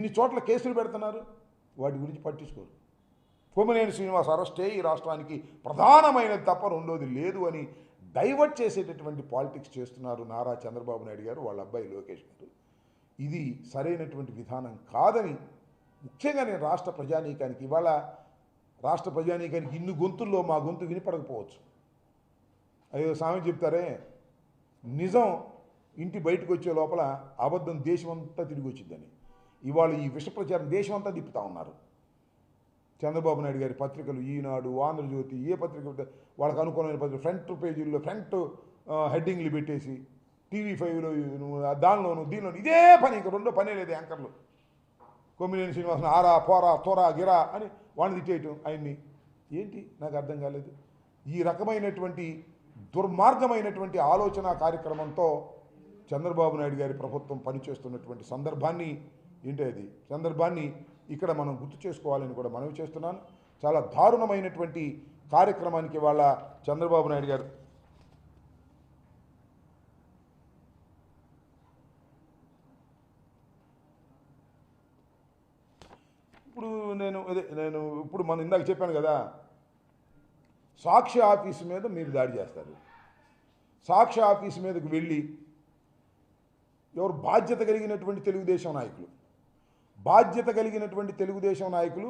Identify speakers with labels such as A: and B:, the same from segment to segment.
A: ఇన్ని చోట్ల కేసులు పెడుతున్నారు, వాటి గురించి పట్టించుకోరు. కొమ్మినేని శ్రీనివాస్ అరెస్టే ఈ రాష్ట్రానికి ప్రధానమైనది తప్ప రెండోది లేదు అని డైవర్ట్ చేసేటటువంటి పాలిటిక్స్ చేస్తున్నారు నారా చంద్రబాబు నాయుడు గారు, వాళ్ళ అబ్బాయి లోకేష్ గారు. ఇది సరైనటువంటి విధానం కాదని ముఖ్యంగా నేను రాష్ట్ర ప్రజానీకానికి, ఇవాళ రాష్ట్ర ప్రజానీకానికి ఇన్ని గొంతుల్లో మా గొంతు వినిపడకపోవచ్చు. అయ్యో సామెత చెప్తారే, నిజం ఇంటి బయటకు వచ్చే లోపల అబద్ధం దేశమంతా తిరిగి వచ్చిందని. ఇవాళ ఈ విష ప్రచారం దేశమంతా తిప్పుతూ ఉన్నారు. చంద్రబాబు నాయుడు గారి పత్రికలు, ఈనాడు, ఆంధ్రజ్యోతి, ఏ పత్రిక వాళ్ళకు అనుకూలమైన పత్రిక ఫ్రంట్ పేజీల్లో ఫ్రంట్ హెడ్డింగ్లు పెట్టేసి, TV5లో దానిలోను దీనిలోను ఇదే పని, ఇంక రెండో పనే లేదు యాంకర్లు. కొమ్మినేని శ్రీనివాసన్ ఆరా పోరా తోరా గిరా అని వాడిని తిట్టేయటం ఆయన్ని. ఏంటి నాకు అర్థం కాలేదు. ఈ రకమైనటువంటి దుర్మార్గమైనటువంటి ఆలోచన కార్యక్రమంతో చంద్రబాబు నాయుడు గారి ప్రభుత్వం పనిచేస్తున్నటువంటి సందర్భాన్ని సందర్భాన్ని ఇక్కడ మనం గుర్తు చేసుకోవాలని కూడా మనవి చేస్తున్నాను. చాలా దారుణమైనటువంటి కార్యక్రమానికి వాళ్ళ చంద్రబాబు నాయుడు గారు ఇప్పుడు మనం ఇందాక చెప్పాను కదా, సాక్షి ఆఫీసు మీద మీరు దాడి చేస్తారు. సాక్షి ఆఫీసు మీదకు వెళ్ళి ఎవరు బాధ్యత కలిగినటువంటి తెలుగుదేశం నాయకులు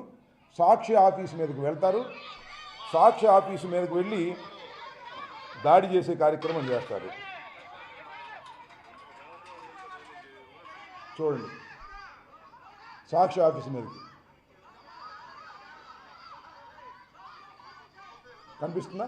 A: సాక్షి ఆఫీసు మీదకు వెళ్తారు. సాక్షి ఆఫీసు మీదకు వెళ్ళి దాడి చేసే కార్యక్రమం చేస్తారు. చూడండి, సాక్షి ఆఫీసు మీదకి కనిపిస్తుందా?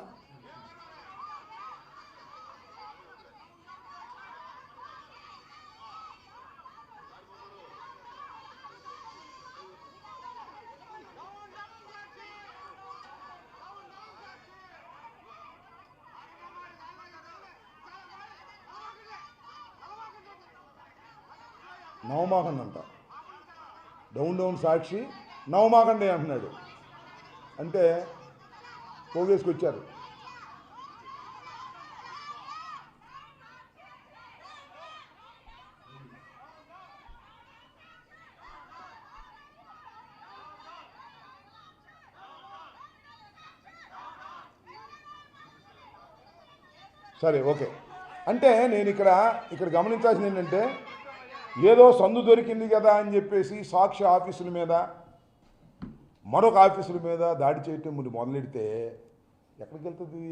A: నవమాకండి అంట, డౌన్ సాక్షి నవమాకండి అంటున్నాడు. అంటే పోగేసుకొచ్చారు. సరే, ఓకే. అంటే నేను ఇక్కడ గమనించాల్సింది ఏంటంటే, ఏదో సందు దొరికింది కదా అని చెప్పేసి సాక్షి ఆఫీసుల మీద మరొక ఆఫీసుల మీద దాడి చేయటం మొదలెడితే ఎక్కడికి వెళ్తుంది?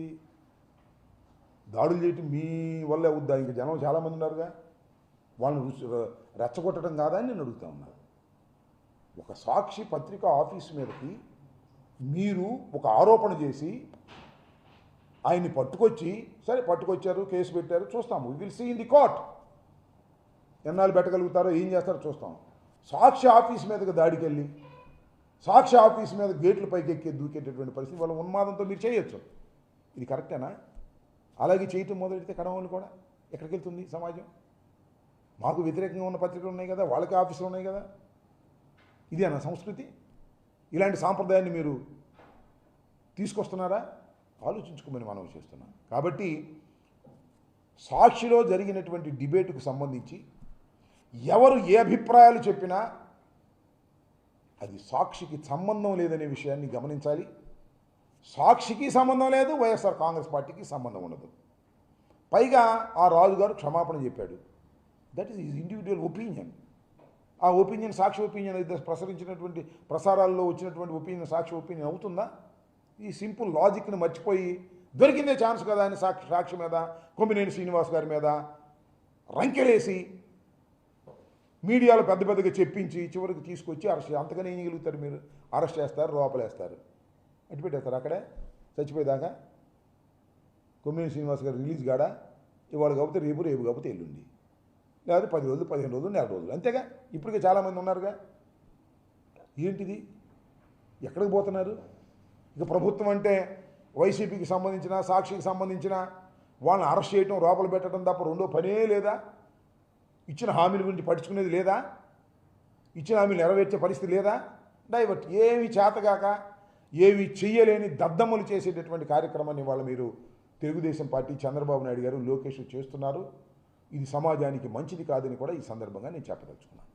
A: దాడులు చేయటం మీ వల్లే అవుద్దా? ఇంకా జనం చాలామంది ఉన్నారుగా, వాళ్ళని రెచ్చగొట్టడం కాదా అని నేను అడుగుతా ఉన్నాను. ఒక సాక్షి పత్రిక ఆఫీసు మీదకి మీరు ఒక ఆరోపణ చేసి ఆయన్ని పట్టుకొచ్చారు, కేసు పెట్టారు, చూస్తాము. We will see in the court. ఎన్నాళ్ళు పెట్టగలుగుతారో, ఏం చేస్తారో చూస్తాం. సాక్షి ఆఫీస్ మీదకి దాడికి వెళ్ళి సాక్షి ఆఫీస్ మీద గేట్ల పైకి దూకేటటువంటి పరిస్థితి వాళ్ళ ఉన్మాదంతో మీరు చేయొచ్చు. ఇది కరెక్టేనా? అలాగే చేయటం మొదలెడితే కడవలు కూడా ఎక్కడికి వెళ్తుంది సమాజం? మాకు వ్యతిరేకంగా ఉన్న పత్రికలు ఉన్నాయి కదా, వాళ్ళకి ఆఫీసులు ఉన్నాయి కదా. ఇదేనా సంస్కృతి? ఇలాంటి సాంప్రదాయాన్ని మీరు తీసుకొస్తున్నారా? ఆలోచించుకోమని మనం చేస్తున్నాం. కాబట్టి సాక్షిలో జరిగినటువంటి డిబేటుకు సంబంధించి ఎవరు ఏ అభిప్రాయాలు చెప్పినా అది సాక్షికి సంబంధం లేదనే విషయాన్ని గమనించాలి. సాక్షికి సంబంధం లేదు, వైఎస్ఆర్ కాంగ్రెస్ పార్టీకి సంబంధం ఉండదు. పైగా ఆ రాజుగారు క్షమాపణ చెప్పాడు. That is his individual opinion. ఆ ఒపీనియన్ సాక్షి ఒపీనియన్ అయితే ప్రసరించినటువంటి ప్రసారాల్లో వచ్చినటువంటి ఒపీనియన్ సాక్షి ఒపీనియన్ అవుతుందా? ఈ సింపుల్ లాజిక్ని మర్చిపోయి దొరికిందే ఛాన్స్ కదా అని సాక్షి మీద, కొమ్మినేని శ్రీనివాస్ గారి మీద రంకెలేసి మీడియాలో పెద్దగా చెప్పించి చివరికి తీసుకొచ్చి అరెస్ట్. అంతగానే ఏం చేయగలుగుతారు మీరు? అరెస్ట్ చేస్తారు, లోపలేస్తారు, అటు పెట్టేస్తారు. అక్కడే చచ్చిపోయేదాకా కొమ్మినేని శ్రీనివాస్ గారు రిలీజ్ కాడా? ఇవాళ కాకపోతే రేపు కాకపోతే ఎల్లుండి, లేదా 10 రోజులు, 15 రోజులు, నెల రోజులు, అంతేగా. ఇప్పటికే చాలామంది ఉన్నారుగా. ఏంటిది? ఎక్కడికి పోతున్నారు? ఇక ప్రభుత్వం అంటే వైసీపీకి సంబంధించిన, సాక్షికి సంబంధించిన వాళ్ళని అరెస్ట్ చేయటం, లోపల పెట్టడం తప్ప రెండో పనే లేదా? ఇచ్చిన హామీల గురించి పట్టించుకునేది లేదా? ఇచ్చిన హామీలు నెరవేర్చే పరిస్థితి లేదా? డైవర్ట్. ఏమి చేతగాక, ఏమి చెయ్యలేని దద్దమ్మలు చేసేటటువంటి కార్యక్రమాన్ని వాళ్ళ మీరు తెలుగుదేశం పార్టీ, చంద్రబాబు నాయుడు గారు, లోకేష్ చేస్తున్నారు. ఇది సమాజానికి మంచిది కాదని కూడా ఈ సందర్భంగా నేను చెప్పదలుచుకున్నాను.